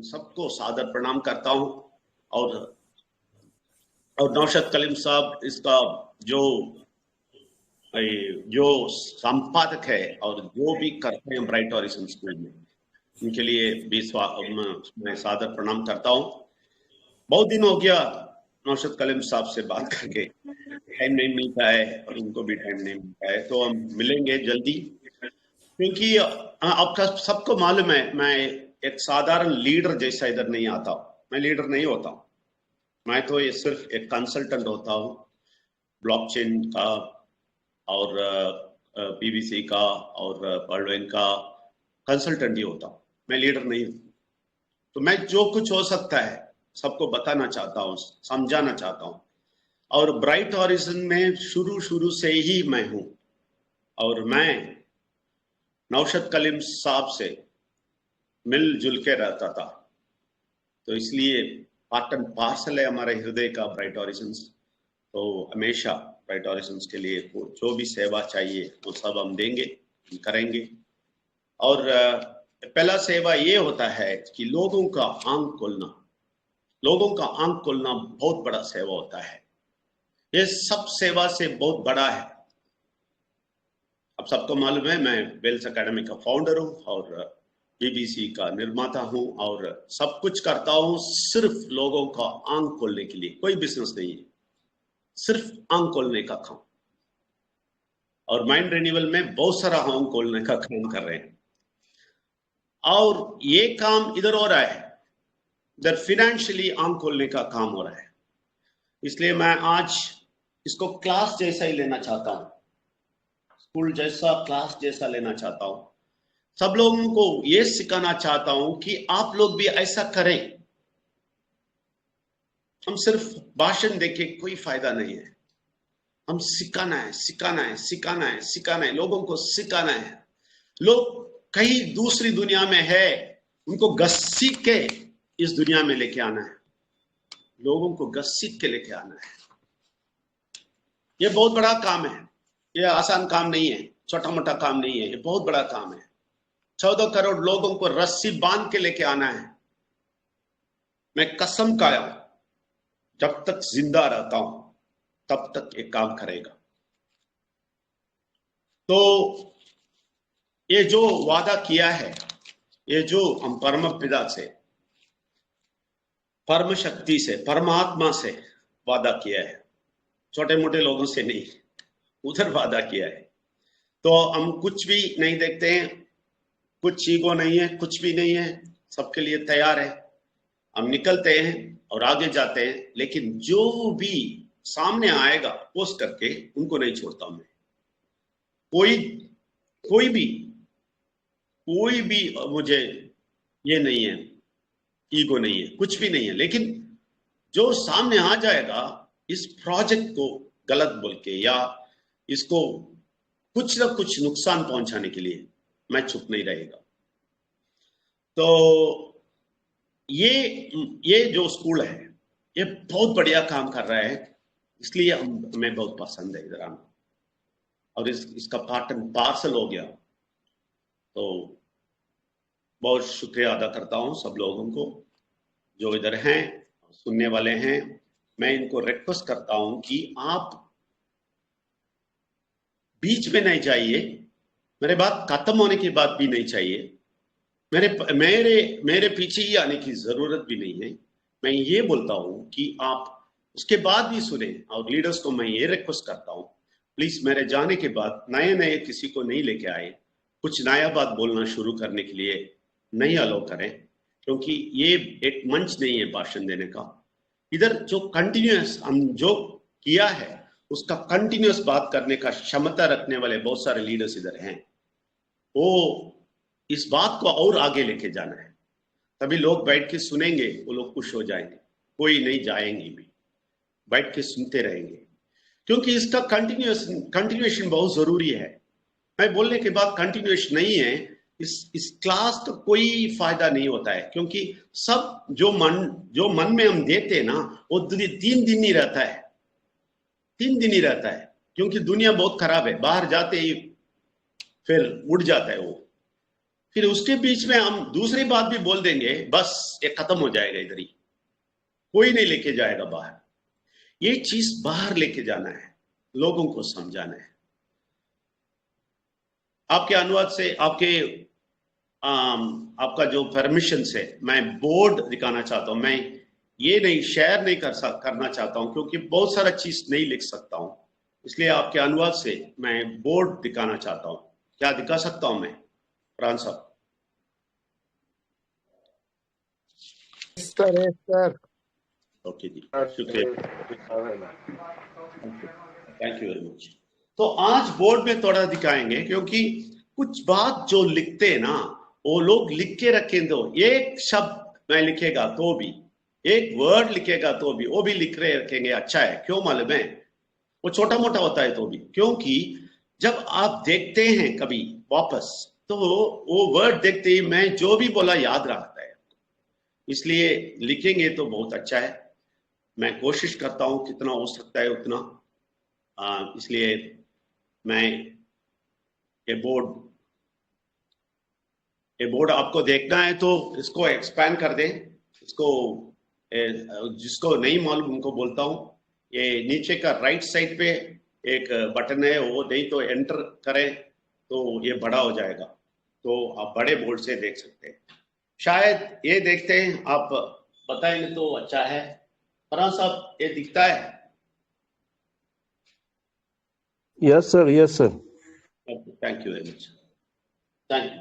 सबको सादर प्रणाम करता हूं। और नौशाद कलीम साहब इसका जो जो संपादक है और जो भी करते हैं ब्राइट हॉरिजन स्कूल में, उनके लिए भी मैं सादर प्रणाम करता हूं। बहुत दिन हो गया नौशाद कलीम साहब से बात करके, टाइम नहीं मिलता है और उनको भी टाइम नहीं मिलता है, तो हम मिलेंगे जल्दी। क्योंकि आपका सबको मालूम है, मैं एक साधारण लीडर जैसा इधर नहीं आता, मैं लीडर नहीं होता। मैं तो ये सिर्फ एक कंसल्टेंट होता हूँ ब्लॉकचेन का और पीबीसी का और पर्लवेन का कंसल्टेंट ही होता हूँ, मैं लीडर नहीं हूँ। तो मैं जो कुछ हो सकता है सबको बताना चाहता हूँ, समझाना चाहता हूँ। और ब्राइट हॉरिजन में शुरू से ही मैं हूँ और मैं नौशाद कलीम साहब से मिलजुल के रहता था, तो इसलिए पार्ट एंड पार्सल है हमारे हृदय का ब्राइट हॉरिजन्स। तो हमेशा ब्राइट हॉरिजन्स के लिए जो भी सेवा चाहिए वो सब हम देंगे, हम करेंगे। और पहला सेवा ये होता है कि लोगों का आंख खोलना, लोगों का आंख खोलना बहुत बड़ा सेवा होता है। ये सब सेवा से बहुत बड़ा है। अब सबको मालूम है मैं वेल्स एकेडमी का फाउंडर हूँ और बीबीसी का निर्माता हूँ और सब कुछ करता हूँ सिर्फ लोगों का आंख खोलने के लिए। कोई बिजनेस नहीं है, सिर्फ आंख खोलने का काम। और माइंड रिन्यूअल में बहुत सारा आंख खोलने का काम कर रहे हैं। और ये काम इधर हो रहा है, इधर फाइनेंशियली आंख खोलने का काम हो रहा है। इसलिए मैं आज इसको क्लास जैसा ही लेना चाहता हूँ, स्कूल जैसा, क्लास जैसा लेना चाहता हूँ। सब लोगों को ये सिखाना चाहता हूं कि आप लोग भी ऐसा करें। हम सिर्फ भाषण देके कोई फायदा नहीं है, हम सिखाना है, सिखाना है, सिखाना है, सिखाना है, लोगों को सिखाना है। लोग कहीं दूसरी दुनिया में है, उनको घसीट के इस दुनिया में लेके आना है, लोगों को घसीट के लेके आना है। ये बहुत बड़ा काम है, ये आसान काम नहीं है, छोटा मोटा काम नहीं है, ये बहुत बड़ा काम है। 14 करोड़ लोगों को रस्सी बांध के लेके आना है। मैं कसम खाया, जब तक जिंदा रहता हूं तब तक ये काम करेगा। तो ये जो वादा किया है, ये जो हम परम पिता से, परम शक्ति से, परमात्मा से वादा किया है, छोटे मोटे लोगों से नहीं, उधर वादा किया है। तो हम कुछ भी नहीं देखते हैं, कुछ ईगो नहीं है, कुछ भी नहीं है, सबके लिए तैयार है। हम निकलते हैं और आगे जाते हैं, लेकिन जो भी सामने आएगा पोस्ट करके उनको नहीं छोड़ता मैं। कोई भी मुझे ये नहीं है, ईगो नहीं है, कुछ भी नहीं है, लेकिन जो सामने आ जाएगा इस प्रोजेक्ट को गलत बोल के या इसको कुछ ना कुछ नुकसान पहुंचाने के लिए, मैं चुप नहीं रहेगा। तो ये जो स्कूल है ये बहुत बढ़िया काम कर रहा है, इसलिए हमें बहुत पसंद है इधर आना। और इसका पार्ट एंड पार्सल हो गया, तो बहुत शुक्रिया अदा करता हूं सब लोगों को जो इधर हैं, सुनने वाले हैं। मैं इनको रिक्वेस्ट करता हूं कि आप बीच में नहीं जाइए, मेरे बात खत्म होने की बात भी नहीं चाहिए, मेरे मेरे मेरे पीछे ही आने की जरूरत भी नहीं है। मैं ये बोलता हूं कि आप उसके बाद भी सुने। और लीडर्स को मैं ये रिक्वेस्ट करता हूं, प्लीज मेरे जाने के बाद नए किसी को नहीं लेके आए, कुछ नया बात बोलना शुरू करने के लिए नहीं अलाउ करें, क्योंकि ये एक मंच नहीं है भाषण देने का। इधर जो कंटिन्यूअस हम जो किया है उसका कंटिन्यूअस बात करने का क्षमता रखने वाले बहुत सारे लीडर्स इधर हैं। वो इस बात को और आगे लेके जाना है, तभी लोग बैठ के सुनेंगे, वो लोग खुश हो जाएंगे, कोई नहीं जाएंगे भी, बैठ के सुनते रहेंगे, क्योंकि इसका कंटिन्यूएशन बहुत जरूरी है। मैं बोलने के बाद कंटिन्यूएशन नहीं है, इस क्लास का कोई फायदा नहीं होता है, क्योंकि सब जो मन में हम देते हैं ना, वो 3 दिन ही रहता है, 3 दिन ही रहता है, क्योंकि दुनिया बहुत खराब है, बाहर जाते ही फिर उड़ जाता है वो। फिर उसके बीच में हम दूसरी बात भी बोल देंगे, बस ये खत्म हो जाएगा इधर ही, कोई नहीं लेके जाएगा बाहर। ये चीज बाहर लेके जाना है, लोगों को समझाना है। आपके अनुवाद से, आपका जो परमिशन से मैं बोर्ड दिखाना चाहता हूं। मैं ये नहीं शेयर नहीं करना चाहता हूं, क्योंकि बहुत सारा चीज नहीं लिख सकता हूं, इसलिए आपके अनुवाद से मैं बोर्ड दिखाना चाहता हूं। क्या दिखा सकता हूं मैं, प्राण साहब? सर ओके जी, शुक्रिया, थैंक यू वेरी मच। तो आज बोर्ड में थोड़ा दिखाएंगे, क्योंकि कुछ बात जो लिखते हैं ना, वो लोग लिख के रखें, तो एक शब्द मैं लिखेगा तो भी, एक वर्ड लिखेगा तो भी, वो भी लिख रहे रखेंगे, अच्छा है। क्यों मालूम है? वो छोटा मोटा होता है तो भी, क्योंकि जब आप देखते हैं कभी वापस, तो वो वर्ड देखते ही मैं जो भी बोला याद रहता है, इसलिए लिखेंगे तो बहुत अच्छा है। मैं कोशिश करता हूं कितना हो सकता है उतना, इसलिए मैं ये बोर्ड आपको देखना है तो इसको एक्सपैंड कर दें, इसको जिसको नहीं मालूम उनको बोलता हूं, ये नीचे का राइट साइड पे एक बटन है, वो नहीं तो एंटर करें तो ये बड़ा हो जाएगा, तो आप बड़े बोर्ड से देख सकते हैं। शायद ये देखते हैं, आप बताएंगे तो अच्छा है। फरहान साहब, ये दिखता है? Yes sir, yes sir. Thank you very much, thank you.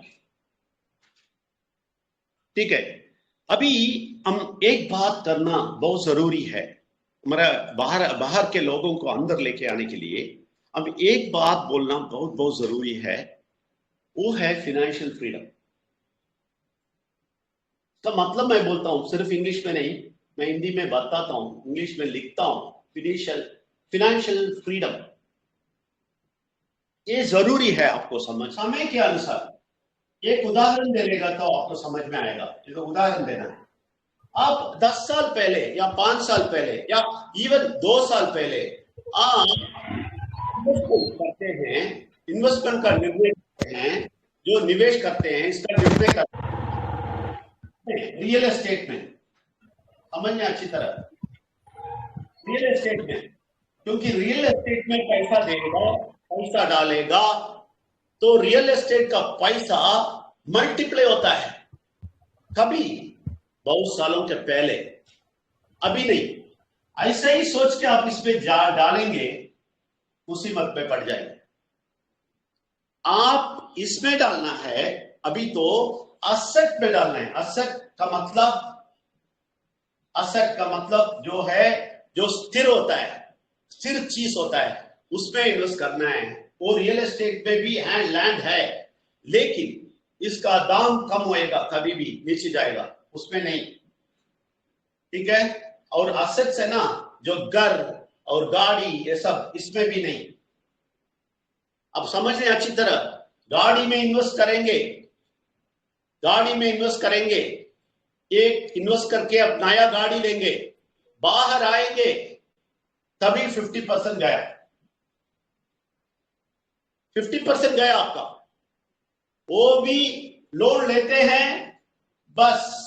ठीक है, अभी हम एक बात करना बहुत जरूरी है, हमारा बाहर के लोगों को अंदर लेके आने के लिए अब एक बात बोलना बहुत बहुत जरूरी है, वो है फिनेंशियल फ्रीडम का मतलब। मैं बोलता हूं सिर्फ इंग्लिश में नहीं, मैं हिंदी में बताता हूं, इंग्लिश में लिखता हूं। फिनेंशियल फ्रीडम ये जरूरी है आपको समझ। समय के अनुसार एक उदाहरण देने तो आपको समझ में आएगा। तो उदाहरण देना है, आप 10 साल पहले या 5 साल पहले या इवन 2 साल पहले आप इन्वेस्टमेंट करते हैं, इन्वेस्टमेंट का निर्णय करते हैं, जो निवेश करते हैं इसका निर्णय करते हैं रियल एस्टेट में। समझने अच्छी तरह, रियल एस्टेट में, क्योंकि रियल एस्टेट में पैसा देगा, पैसा डालेगा, तो रियल एस्टेट का पैसा मल्टीप्लाई होता है। कभी बहुत सालों के पहले, अभी नहीं। ऐसे ही सोच के आप इसमें डालेंगे, मुसीबत में पड़ जाएंगे। आप इसमें डालना है, अभी तो असेट में डालना है। असेट का मतलब जो है, जो स्थिर होता है, स्थिर चीज होता है, उसमें इन्वेस्ट करना है। वो रियल एस्टेट में भी है, लैंड है, लेकिन इसका दाम कम होएगा, कभी भी नीचे जाएगा, उसमें नहीं। ठीक है? और असेट्स है ना, जो घर और गाड़ी, ये सब, इसमें भी नहीं। अब समझ लें अच्छी तरह, गाड़ी में इन्वेस्ट करेंगे, एक इन्वेस्ट करके अब नया गाड़ी लेंगे, बाहर आएंगे तभी 50% गया, 50% गया आपका। वो भी लोन लेते हैं, बस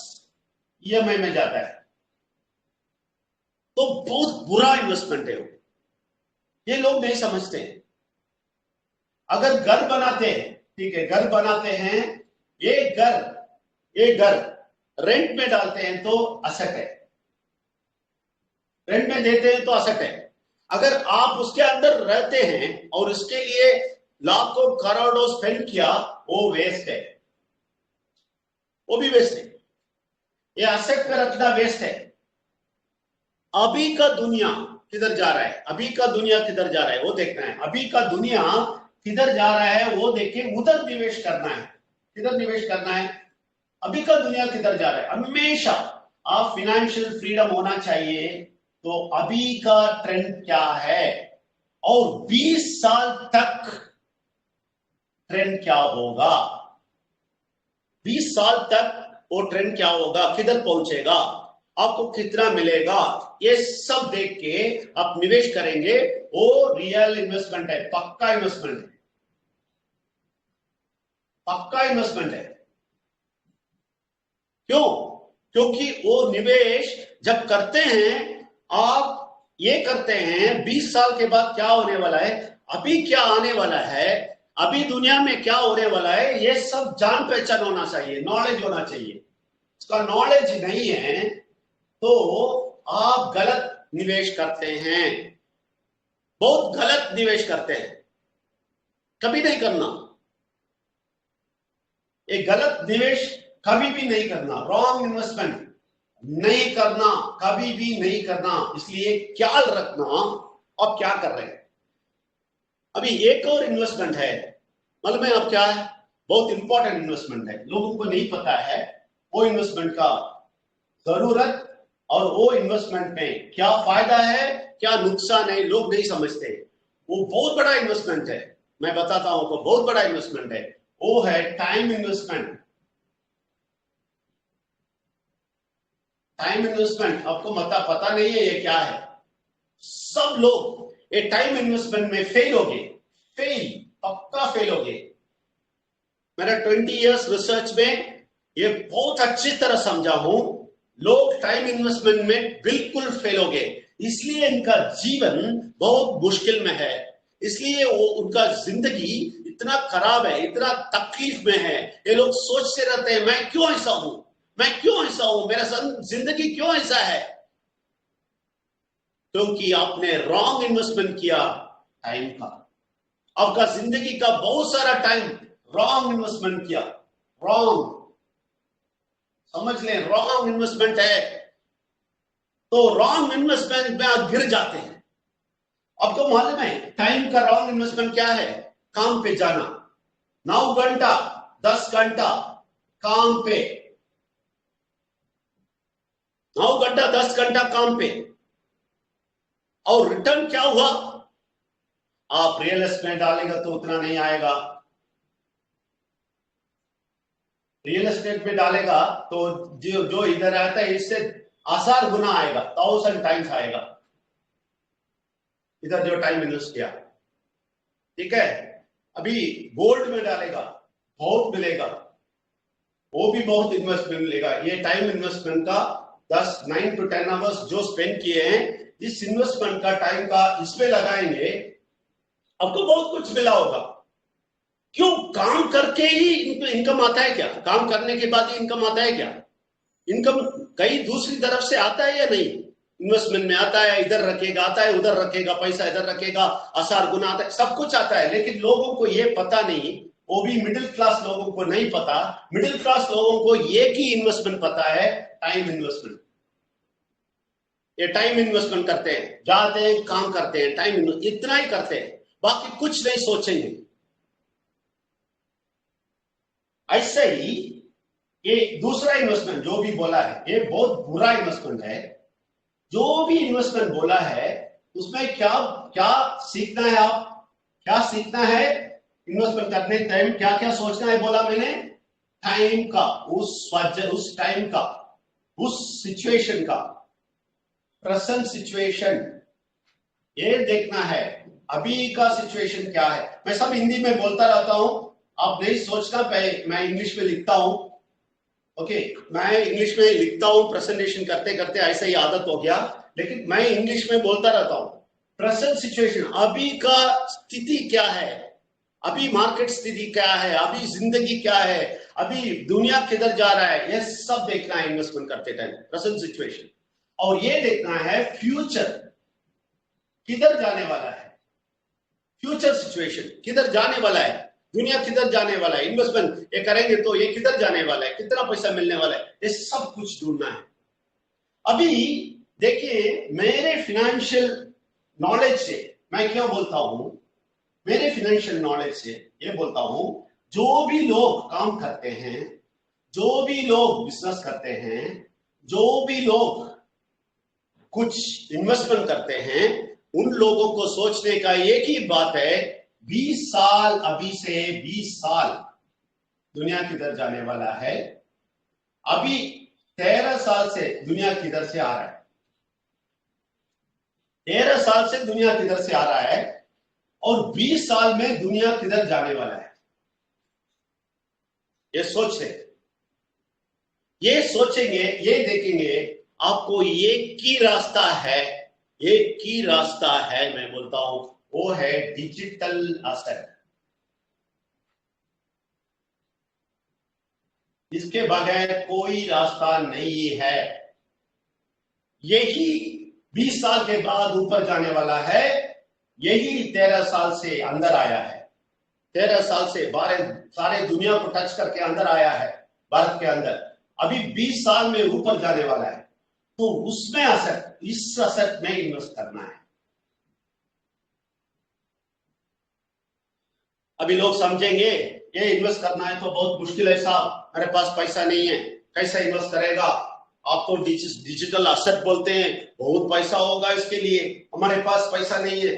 ईएमआई में जाता है, तो बहुत बुरा इन्वेस्टमेंट है वो। ये लोग नहीं समझते। अगर घर बनाते हैं, ठीक है, घर बनाते हैं, एक घर रेंट में डालते हैं तो असेट है, रेंट में देते हैं तो असेट है। अगर आप उसके अंदर रहते हैं और उसके लिए लाखों करोड़ों स्पेंड किया, वो वेस्ट है, वो भी वेस्ट है। ये असेट पे रखना वेस्ट है। अभी का दुनिया किधर जा रहा है, वो देखना है। अभी का दुनिया किधर जा रहा है वो देखे, उधर निवेश करना है। किधर निवेश करना है? अभी का दुनिया किधर जा रहा है। हमेशा आप फिनेंशियल फ्रीडम होना चाहिए, तो अभी का ट्रेंड क्या है और 20 साल तक ट्रेंड क्या होगा, 20 साल तक वो ट्रेंड क्या होगा, किधर पहुंचेगा, आपको कितना मिलेगा, ये सब देख के आप निवेश करेंगे। वो रियल इन्वेस्टमेंट है, पक्का इन्वेस्टमेंट है, क्यों? क्योंकि वो निवेश जब करते हैं, आप ये करते हैं 20 साल के बाद क्या होने वाला है, अभी क्या आने वाला है, अभी दुनिया में क्या होने वाला है, ये सब जान पहचान होना चाहिए, नॉलेज होना चाहिए। उसका नॉलेज नहीं है तो आप गलत निवेश करते हैं, बहुत गलत निवेश करते हैं। कभी नहीं करना, एक गलत निवेश कभी भी नहीं करना, रॉन्ग इन्वेस्टमेंट नहीं करना, कभी भी नहीं करना। इसलिए ख्याल रखना आप क्या कर रहे हैं। अभी एक और इन्वेस्टमेंट है, मतलब में अब क्या है, बहुत इंपॉर्टेंट इन्वेस्टमेंट है, लोगों को नहीं पता है वो इन्वेस्टमेंट का जरूरत और वो इन्वेस्टमेंट में क्या फायदा है, क्या नुकसान है, लोग नहीं समझते। वो बहुत बड़ा इन्वेस्टमेंट है, मैं बताता हूं आपको, बहुत बड़ा इन्वेस्टमेंट है। वो है टाइम इन्वेस्टमेंट। टाइम इन्वेस्टमेंट आपको पता नहीं है ये क्या है। सब लोग ये टाइम इन्वेस्टमेंट में फेल हो गए, फेल, पक्का फेल हो गए। मेरा 20 इयर्स रिसर्च में ये बहुत अच्छी तरह समझा हूं, लोग टाइम इन्वेस्टमेंट में बिल्कुल फेल हो गए, इसलिए इनका जीवन बहुत मुश्किल में है, इसलिए वो उनका जिंदगी इतना खराब है, इतना तकलीफ में है। ये लोग सोचते रहते हैं मैं क्यों ऐसा हूं, मैं क्यों ऐसा हूं, मेरा जिंदगी क्यों ऐसा है, क्योंकि आपने रॉन्ग इन्वेस्टमेंट किया टाइम का। आपका जिंदगी का बहुत सारा टाइम रॉन्ग इन्वेस्टमेंट किया, रॉन्ग, समझ लें, रॉन्ग इन्वेस्टमेंट है। तो रॉन्ग इन्वेस्टमेंट में आप गिर जाते हैं। आपको मालूम है टाइम का रॉन्ग इन्वेस्टमेंट क्या है? काम पे जाना, 9 घंटा 10 घंटा काम पे, 9 घंटा 10 घंटा काम पे, और रिटर्न क्या हुआ? आप रियल एस्टेट डालेगा तो उतना नहीं आएगा, रियल एस्टेट में डालेगा तो जो इधर आता है इससे 1000 गुना आएगा, 1000 टाइम्स आएगा इधर जो टाइम इन्वेस्ट किया। ठीक है, अभी गोल्ड में डालेगा बहुत मिलेगा, वो भी बहुत इन्वेस्टमेंट मिलेगा। ये टाइम इन्वेस्टमेंट का 9 to 10 आवर्स जो स्पेंड किए हैं, इस इन्वेस्टमेंट का टाइम का इसमें लगाएंगे, आपको बहुत कुछ मिला होगा। क्यों? काम करके ही इनकम आता है क्या? काम करने के बाद ही इनकम आता है क्या? इनकम कहीं दूसरी तरफ से आता है या नहीं? इन्वेस्टमेंट में आता है, इधर रखेगा, आता है उधर रखेगा, पैसा इधर रखेगा, 1000 गुना आता है, सब कुछ आता है, लेकिन लोगों को ये पता नहीं, वो भी मिडिल क्लास लोगों को नहीं पता। मिडिल क्लास लोगों को एक ही इन्वेस्टमेंट पता है, टाइम इन्वेस्टमेंट। ये टाइम इन्वेस्टमेंट करते हैं, जाते हैं काम करते हैं, टाइम इतना ही करते हैं, बाकी कुछ नहीं सोचेंगे। ऐसे ही ये दूसरा इन्वेस्टमेंट जो भी बोला है, ये बहुत बुरा इन्वेस्टमेंट है। जो भी इन्वेस्टमेंट बोला है उसमें क्या क्या सीखना है, आप क्या सीखना है इन्वेस्टमेंट करने टाइम, क्या क्या सोचना है बोला मैंने? टाइम का, उस टाइम का, उस सिचुएशन का, प्रेजेंट सिचुएशन, ये देखना है अभी का सिचुएशन क्या है। मैं सब हिंदी में बोलता रहता हूं, आप नहीं सोचना, मैं इंग्लिश में लिखता हूं। ओके, मैं इंग्लिश में लिखता हूं, प्रेजेंटेशन करते करते ऐसा ही आदत हो गया, लेकिन मैं इंग्लिश में बोलता रहता हूं। प्रेजेंट सिचुएशन, अभी का स्थिति क्या है, अभी मार्केट स्थिति क्या है, अभी जिंदगी क्या है, अभी दुनिया किधर जा रहा है, ये सब देखना है इन्वेस्टमेंट करते टाइम, प्रेजेंट सिचुएशन। और ये देखना है फ्यूचर किधर जाने वाला है, फ्यूचर सिचुएशन किधर जाने वाला है, दुनिया किधर जाने वाला है, इन्वेस्टमेंट ये करेंगे तो ये किधर जाने वाला है, कितना पैसा मिलने वाला है, ये सब कुछ ढूंढना है। अभी देखिए, मेरे फाइनेंशियल नॉलेज से मैं क्या बोलता हूं, मेरे फाइनेंशियल नॉलेज से ये बोलता हूं, जो भी लोग काम करते हैं, जो भी लोग बिजनेस करते हैं, जो भी लोग कुछ इन्वेस्टमेंट करते हैं, उन लोगों को सोचने का एक ही बात है, 20 साल, अभी से 20 साल दुनिया किधर जाने वाला है। अभी 13 साल से दुनिया किधर से आ रहा है, 13 साल से दुनिया किधर से आ रहा है, और 20 साल में दुनिया किधर जाने वाला है, ये सोच ले। ये सोचेंगे, ये देखेंगे, आपको एक ही रास्ता है, एक ही रास्ता है, मैं बोलता हूं, वो है डिजिटल असेट। इसके बगैर कोई रास्ता नहीं है। यही 20 साल के बाद ऊपर जाने वाला है, यही 13 साल से अंदर आया है, 13 साल से सारे दुनिया को टच करके अंदर आया है भारत के अंदर, अभी 20 साल में ऊपर जाने वाला है। तो उसमें असेट, इस असेट में इन्वेस्ट करना है। अभी लोग समझेंगे ये इन्वेस्ट करना है तो बहुत मुश्किल है साहब, मेरे पास पैसा नहीं है, कैसे इन्वेस्ट करेगा? आप तो डिजिटल असेट बोलते हैं, बहुत पैसा होगा इसके लिए, हमारे पास पैसा नहीं है।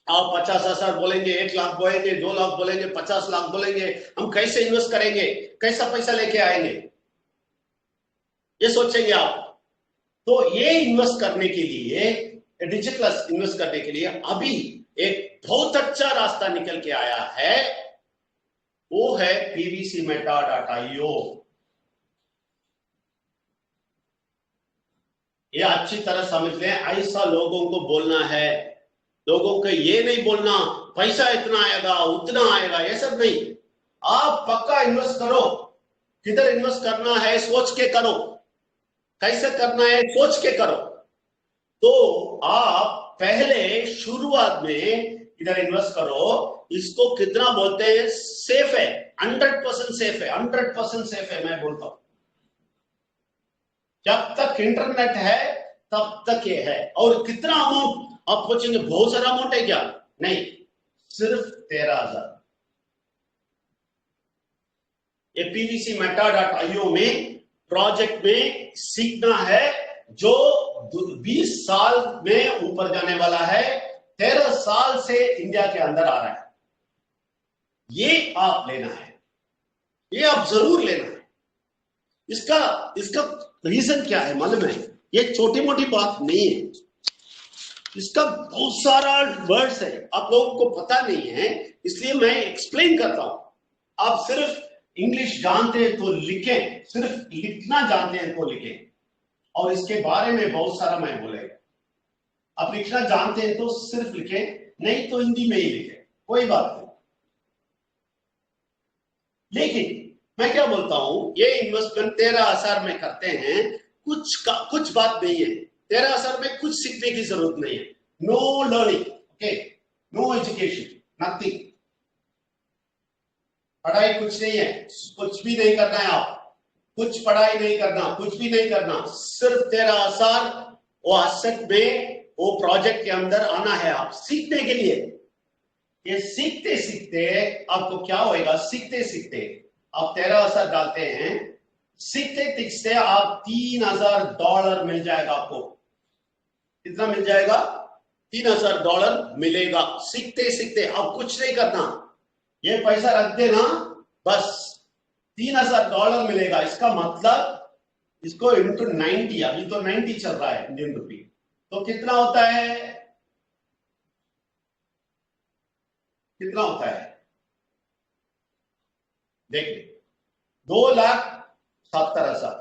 आप 50,000 बोलेंगे, 1 लाख बोलेंगे, 2 लाख बोलेंगे, 50 लाख बोलेंगे, हम कैसे इन्वेस्ट करेंगे, कैसा पैसा लेके आएंगे, ये सोचेंगे आप। तो ये इन्वेस्ट करने के लिए, डिजिटल इन्वेस्ट करने के लिए अभी एक बहुत अच्छा रास्ता निकल के आया है, वो है pvcmeta.io। ये अच्छी तरह समझ लें, ऐसा लोगों को बोलना है। लोगों को ये नहीं बोलना पैसा इतना आएगा उतना आएगा, ये सब नहीं। आप पक्का इन्वेस्ट करो, किधर इन्वेस्ट करना है सोच के करो, कैसे करना है सोच के करो। तो आप पहले शुरुआत में इधर इन्वेस्ट करो। इसको कितना बोलते हैं? सेफ है, 100% सेफ है, 100% सेफ है, मैं बोलता हूं। जब तक इंटरनेट है तब तक ये है। और कितना अमाउंट? आप पूछेंगे बहुत सारा अमाउंट है क्या? नहीं, सिर्फ 13,000। ये pvcmeta.io में प्रोजेक्ट में सीखना है, जो 20 साल में ऊपर जाने वाला है, 13 साल से इंडिया के अंदर आ रहा है। ये आप लेना है, ये आप जरूर लेना है। इसका रीजन क्या है मालूम है? ये छोटी मोटी बात नहीं है, इसका बहुत सारा वर्ड्स है, आप लोगों को पता नहीं है, इसलिए मैं एक्सप्लेन करता हूं। आप सिर्फ इंग्लिश जानते हैं तो लिखें, सिर्फ लिखना जानते हैं तो लिखें, और इसके बारे में बहुत सारा मैं बोलेगा। आप लिखना जानते हैं तो सिर्फ लिखें, नहीं तो हिंदी में ही लिखें, कोई बात नहीं। लेकिन मैं क्या बोलता हूं, ये इन्वेस्टमेंट 13,000 में करते हैं, कुछ बात नहीं है, 13,000 में कुछ सीखने की जरूरत नहीं है। No learning, okay, no education, nothing, पढ़ाई कुछ नहीं है, कुछ भी नहीं करना है। आप कुछ पढ़ाई नहीं करना, कुछ भी नहीं करना, सिर्फ 13,000 वो असेट में, वो प्रोजेक्ट के अंदर आना है आप सीखने के लिए। ये सीखते सीखते आपको क्या होएगा? सीखते सीखते आप 13,000 डालते हैं, सीखते सीखते आप $3,000 मिल जाएगा आपको। कितना मिल जाएगा? $3,000 मिलेगा सीखते सीखते। अब कुछ नहीं करना, ये पैसा रख देना, बस $3,000 मिलेगा। इसका मतलब इसको इंटू 90, अभी तो 90 चल रहा है इंडियन रुपी, तो कितना होता है? कितना होता है देखिए, 2,70,000।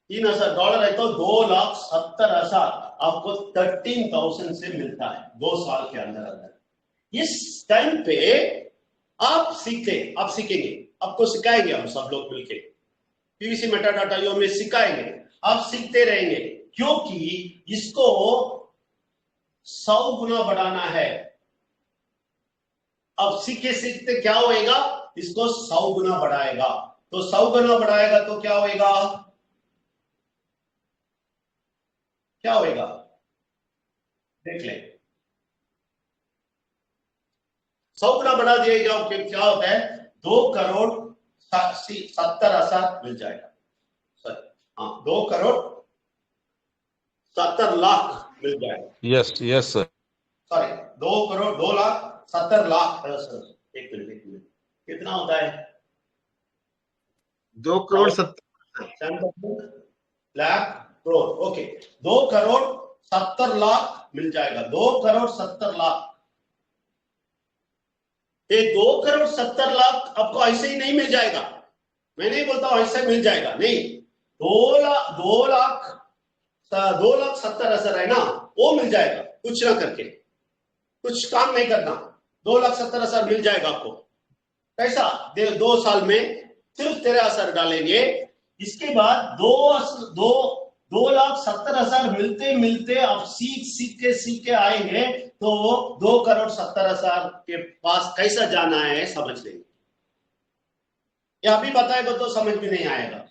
$3,000 है तो 2,70,000 आपको 13,000 से मिलता है 2 साल के अंदर अंदर। इस टाइम पे आप सीखेंगे, आपको सिखाएंगे हम सब लोग मिलके, pvcmeta.io में सिखाएंगे, आप सीखते रहेंगे, क्योंकि इसको 100 गुना बढ़ाना है। अब सीखते सीखते क्या होएगा? इसको 100 गुना बढ़ाएगा, तो 100 गुना बढ़ाएगा तो क्या होएगा? क्या होएगा देख ले। 100 गुना बढ़ा दिएगा, क्या होता है? 2,70,000 मिल जाएगा। सर हाँ, 2,70,00,000 मिल जाएगा। Yes sir. सॉरी, 2,70,00,000 सर, एक मिनट, कितना होता है? 2,70,00,000 करोड़, ओके, 2,70,00,000 मिल जाएगा। 2,70,00,000। ये 2,70,00,000 आपको ऐसे ही नहीं मिल जाएगा। मैं नहीं बोलता हूं ऐसे मिल जाएगा, नहीं। 2,70,000 है ना, वो मिल जाएगा कुछ ना करके, कुछ काम नहीं करना, 2,70,000 मिल जाएगा आपको। कैसा? 2 साल में सिर्फ 13,000 डालेंगे, इसके बाद 2,70,000 मिलते मिलते आप सीख के आएंगे तो 2,70,000 के पास कैसा जाना है समझ लेंगे। ये अभी बताएगा तो समझ में नहीं आएगा,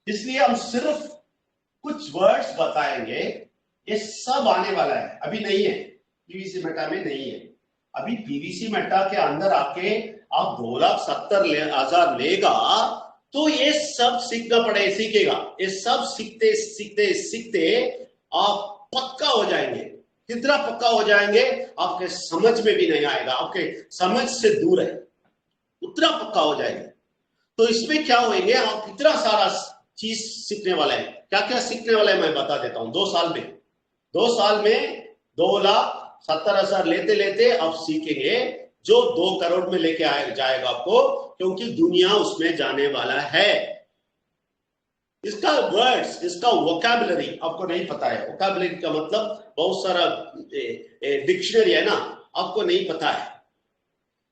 इसलिए हम सिर्फ कुछ वर्ड्स बताएंगे। ये सब आने वाला है, अभी नहीं है, पीवीसी मेटा में नहीं है। अभी पीवीसी मेटा के अंदर आके आप 2,70,000 लेगा तो ये सब सीखना सीखेगा। ये सब सीखते सीखते सीखते आप पक्का हो जाएंगे। कितना पक्का हो जाएंगे आपके समझ में भी नहीं आएगा, आपके समझ से दूर है, उतना पक्का हो जाएगा। तो इसमें क्या होंगे, आप कितना सारा चीज सीखने वाले हैं। क्या क्या सीखने वाले हैं मैं बता देता हूं। 2 साल में 2,70,000 लेते लेते आप सीखेंगे जो 2 करोड़ में लेके जाएगा आपको, क्योंकि दुनिया उसमें जाने वाला है। इसका वर्ड्स, इसका वोकैबुलरी आपको नहीं पता है। वोकैबुलरी का मतलब बहुत सारा डिक्शनरी है ना, आपको नहीं पता है,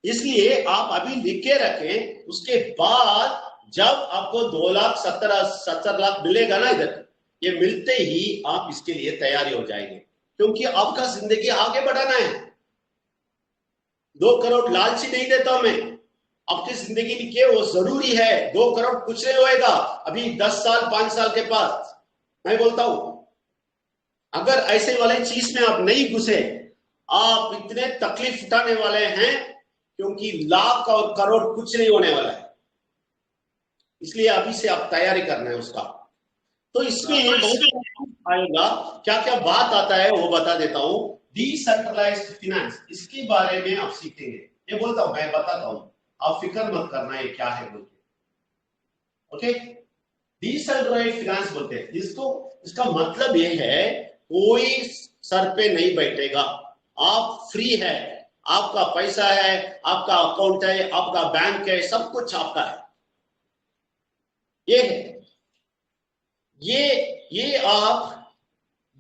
इसलिए आप अभी लिख के रखें। उसके बाद जब आपको 2,70,000 मिलेगा ना इधर, ये मिलते ही आप इसके लिए तैयारी हो जाएंगे, क्योंकि आपका जिंदगी आगे बढ़ाना है। 2 करोड़ लालची नहीं देता हूं मैं, आपकी जिंदगी के वो जरूरी है। 2 करोड़ कुछ नहीं होएगा अभी 10 साल 5 साल के बाद। मैं बोलता हूं अगर ऐसे वाले चीज में आप नहीं घुसे, आप इतने तकलीफ उठाने वाले हैं, क्योंकि लाख और करोड़ कुछ नहीं होने वाला है। इसलिए अभी से आप तैयारी करना है उसका। तो इसमें बहुत आएगा, क्या क्या बात आता है वो बता देता हूं। डिसेंट्रलाइज्ड फाइनेंस, इसके बारे में आप सीखेंगे। ये बोलता हूं, मैं बताता हूं, आप फिक्र मत करना ये क्या है बोल के। ओके, डिसेंट्रलाइज्ड फाइनेंस बोलते हैं इसको। इसका मतलब ये है कोई सर पे नहीं बैठेगा, आप फ्री है, आपका पैसा है, आपका अकाउंट है, आपका बैंक है, सब कुछ आपका है। ये है, ये आप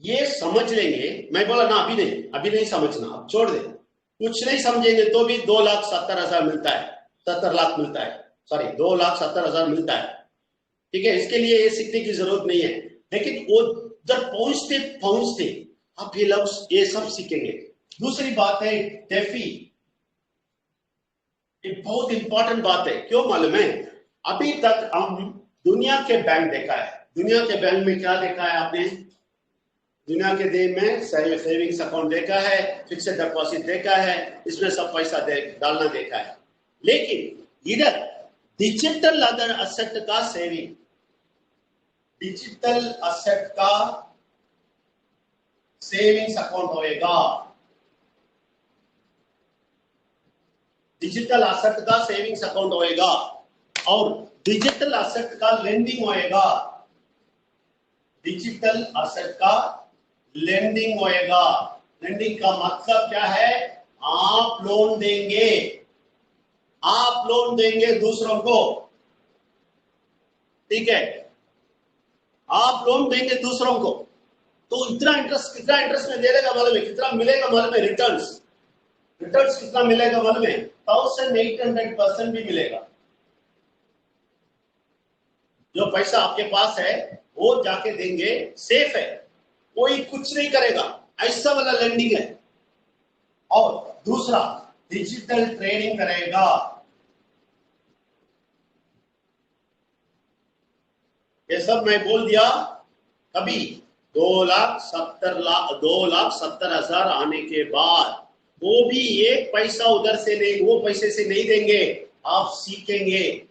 ये समझ लेंगे। मैं बोला ना अभी नहीं समझना, आप छोड़ दे। कुछ नहीं समझेंगे तो भी 2,70,000 मिलता है, 70 लाख मिलता है, सॉरी 2,70,000 मिलता है। ठीक है, इसके लिए ये सीखने की जरूरत नहीं है, लेकिन वो उधर पहुंचते पहुंचते आप ये सब सीखेंगे। दूसरी बात है टेफी, एक बहुत इंपॉर्टेंट बात है। क्यों मालूम है? अभी तक हम दुनिया के बैंक देखा है। दुनिया के बैंक में क्या देखा है आपने? दुनिया के देश में सेविंग्स अकाउंट देखा है, फिक्स्ड डिपॉजिट देखा है, इसमें सब पैसा डालना देखा है। लेकिन इधर डिजिटल अदर असेट का सेविंग, डिजिटल असेट का सेविंग्स अकाउंट होएगा, डिजिटल असेट का सेविंग्स अकाउंट होएगा, और डिजिटल असेट का लेंडिंग होएगा। डिजिटल असेट का लेंडिंग होएगा। लेंडिंग का मतलब क्या है? आप लोन देंगे, आप लोन देंगे दूसरों को। ठीक है, आप लोन देंगे दूसरों को, तो कितना इंटरेस्ट में दे देगा मालूम है? कितना मिलेगा मालूम है? रिटर्न्स कितना मिलेगा मालूम है? 1,800% भी मिलेगा। जो पैसा आपके पास है वो जाके देंगे, सेफ है, कोई कुछ नहीं करेगा, ऐसा वाला लेंडिंग है। और दूसरा डिजिटल ट्रेडिंग करेगा। ये सब मैं बोल दिया कभी 2,70,000 आने के बाद, वो भी एक पैसा उधर से नहीं, वो पैसे से नहीं देंगे, आप सीखेंगे।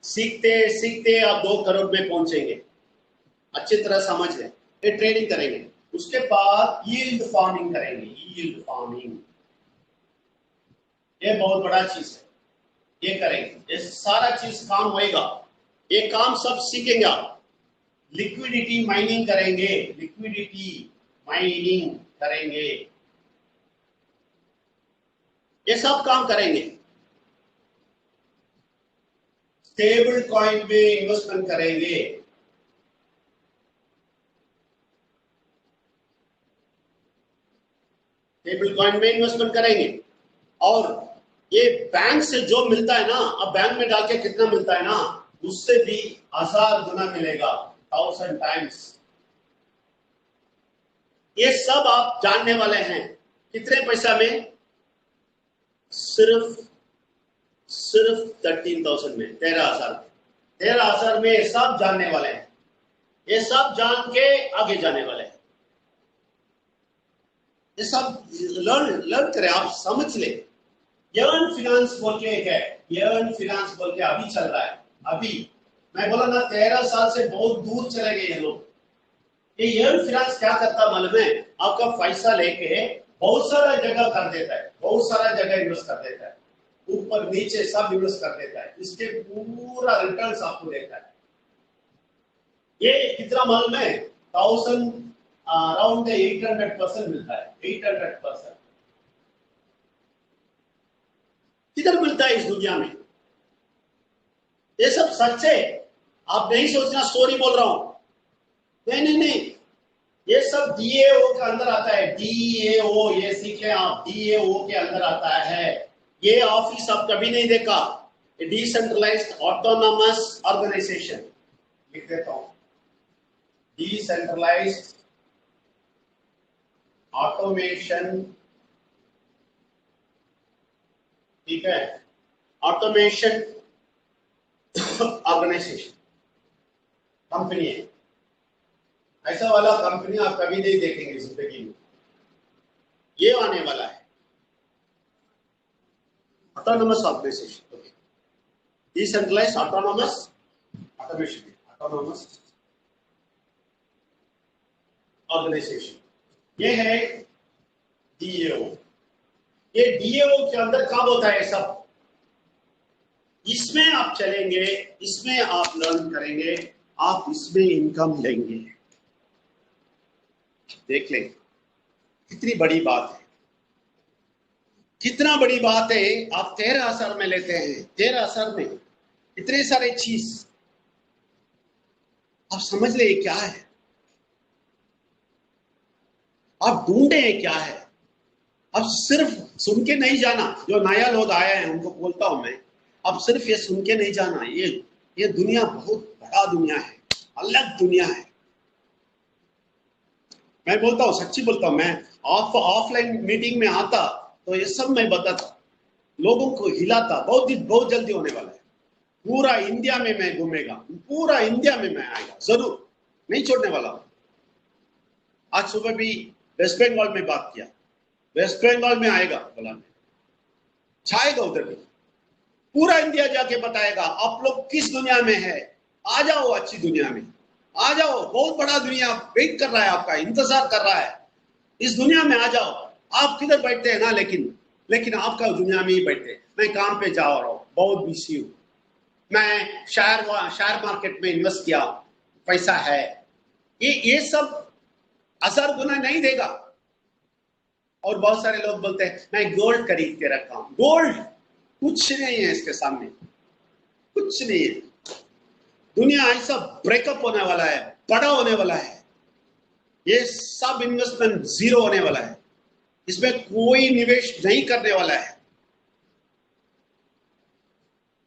सीखते सीखते आप 2 करोड़ में पहुंचेंगे। अच्छी तरह समझ लें, ये ट्रेडिंग करेंगे। उसके बाद यील्ड फार्मिंग करेंगे। यील्ड फार्मिंग ये बहुत बड़ा चीज है, ये करेंगे। ये सारा चीज काम होएगा, ये काम सब सीखेंगे आप। लिक्विडिटी माइनिंग करेंगे, लिक्विडिटी माइनिंग करेंगे, ये सब काम करेंगे। स्टेबल कॉइन में इन्वेस्टमेंट करेंगे। स्टेबल कॉइन में इन्वेस्टमेंट करेंगे और ये बैंक से जो मिलता है ना, अब बैंक में डाल के कितना मिलता है ना, उससे भी 1000 गुना मिलेगा, 1000 टाइम्स। ये सब आप जानने वाले हैं। कितने पैसा में? सिर्फ 13,000 में, 13,000। 13,000 में ये सब जानने वाले हैं। ये सब जान के आगे जाने वाले हैं। ये सब लर्न करें, आप समझ ले। यर्न फिनांस बोल के एक है, यर्न फिनांस बोल के अभी चल रहा है। अभी मैं बोला ना 13 साल से बहुत दूर चले गए ये लोग। ये यर्न फिनांस क्या करता मालूम है? आपका पैसा लेके बहुत सारा जगह कर देता है, बहुत सारा जगह इन्वेस्ट कर देता है, ऊपर नीचे सब इन्वेस्ट कर देता है, इसके पूरा रिटर्न्स आपको देता है। ये कितना मालूम है? 1000 अराउंड 800% मिलता है, 800%। किधर मिलता है इस दुनिया में? ये सब सच है, आप नहीं सोचना स्टोरी बोल रहा हूं। नहीं, ये सब डीएओ के अंदर आता है। डीएओ, ये सीखे आप, डीएओ के अंदर आता है। ये ऑफिस आप कभी नहीं देखा, डिसेंट्रलाइज्ड ऑटोनॉमस ऑर्गेनाइजेशन। लिख देता हूं, डिसेंट्रलाइज्ड ऑटोमेशन, ठीक है, ऑटोमेशन ऑर्गेनाइजेशन कंपनी है। ऐसा वाला कंपनी आप कभी नहीं देखेंगे जिंदगी में। ये आने वाला है autonomous organisation, decentralised autonomous automation, autonomous organisation. ये है डीएओ। ये डीएओ के अंदर कब होता है सब? इसमें आप चलेंगे, इसमें आप लर्न करेंगे, आप इसमें इनकम लेंगे। देख लें कितनी बड़ी बात है, कितना बड़ी बात है। आप 13,000 में लेते हैं, 13,000 में इतने सारे चीज। आप समझ ले क्या है, आप ढूंढे क्या है। अब सिर्फ सुन के नहीं जाना। जो नया लोग आए हैं उनको बोलता हूं मैं, अब सिर्फ ये सुन के नहीं जाना। ये दुनिया बहुत बड़ा दुनिया है, अलग दुनिया है। मैं बोलता हूं, सच्ची बोलता हूं, मैं ऑफलाइन मीटिंग में आता तो ये सब मैं बताता, लोगों को हिलाता। बहुत जल्दी होने वाला है। पूरा इंडिया में मैं घूमेगा, पूरा इंडिया में मैं आएगा, जरूर, नहीं छोड़ने वाला हूं। आज सुबह भी वेस्ट बंगाल में बात किया, वेस्ट बंगाल में आएगा, बोला मैं, छाएगा उधर भी। पूरा इंडिया जाके बताएगा आप लोग किस दुनिया में है। आ जाओ अच्छी दुनिया में, आ जाओ। बहुत बड़ा दुनिया वेट कर रहा है, आपका इंतजार कर रहा है। इस दुनिया में आ जाओ। आप किधर बैठते हैं ना, लेकिन आपका दुनिया में ही बैठते। मैं काम पे जा रहा हूँ, बहुत बिजी हूँ। मैं शेयर मार्केट में इन्वेस्ट किया, पैसा है। ये सब 1000 गुना नहीं देगा। और बहुत सारे लोग बोलते हैं मैं गोल्ड खरीद के रखा हूं। गोल्ड कुछ नहीं है इसके सामने, कुछ नहीं है। दुनिया ऐसा ब्रेकअप होने वाला है, बड़ा होने वाला है। ये सब इन्वेस्टमेंट जीरो होने वाला है, इसमें कोई निवेश नहीं करने वाला है।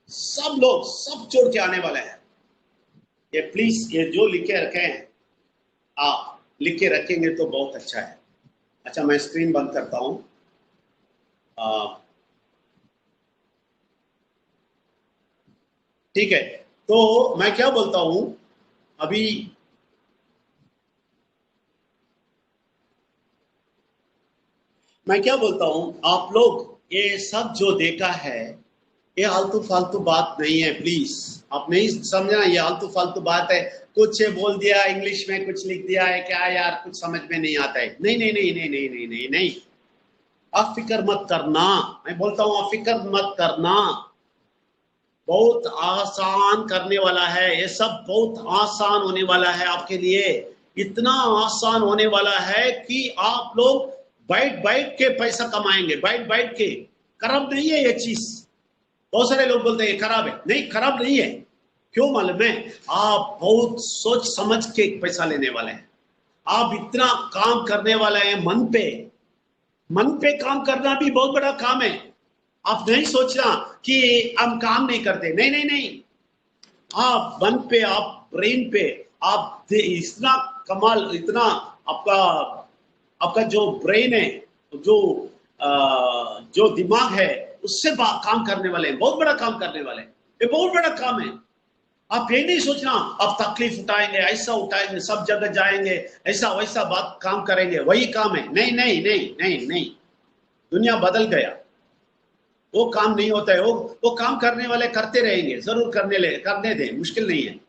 सब लोग सब छोड़ के आने वाले हैं। ये प्लीज, ये जो लिखे रखे हैं, आप लिख के रखेंगे तो बहुत अच्छा है। अच्छा, मैं स्क्रीन बंद करता हूं। ठीक है, तो मैं क्या बोलता हूं अभी, मैं क्या बोलता हूं, आप लोग ये सब जो देखा है, ये आलतू फालतू बात नहीं है। प्लीज आप नहीं समझना, ये आलतू फालतू बात है। कुछ बोल दिया इंग्लिश में, कुछ लिख दिया है, क्या यार कुछ समझ में नहीं आता है। नहीं नहीं नहीं नहीं नहीं नहीं नहीं नहीं, आप फिक्र मत करना। मैं बोलता हूं आप फिक्र मत करना। बहुत आसान करने वाला है ये सब, बहुत आसान होने वाला है आपके लिए। इतना आसान होने वाला है कि आप लोग बैठ के पैसा कमाएंगे, बैठ के। करब नहीं है ये चीज, बहुत सारे लोग बोलते हैं ये खराब है, नहीं खराब नहीं है। क्यों मालूम है? आप बहुत सोच समझ के पैसा लेने वाले हैं, आप इतना काम करने वाले हैं मन पे काम करना भी बहुत बड़ा काम है। आप नहीं सोचना कि हम काम नहीं करते, नहीं नहीं नहीं, आप मन पे, आप ब्रेन पे, आप इतना कमाल, इतना आपका आपका जो ब्रेन है, जो जो दिमाग है, उससे काम करने वाले हैं, बहुत बड़ा काम करने वाले हैं। ये बहुत बड़ा काम है। आप ये नहीं सोचना आप तकलीफ उठाएंगे, ऐसा उठाएंगे, सब जगह जाएंगे, ऐसा वैसा बात काम करेंगे, वही काम है। नहीं नहीं नहीं नहीं नहीं, दुनिया बदल गया, वो काम नहीं होता है। वो काम करने वाले करते रहेंगे, जरूर करने दें, मुश्किल नहीं है।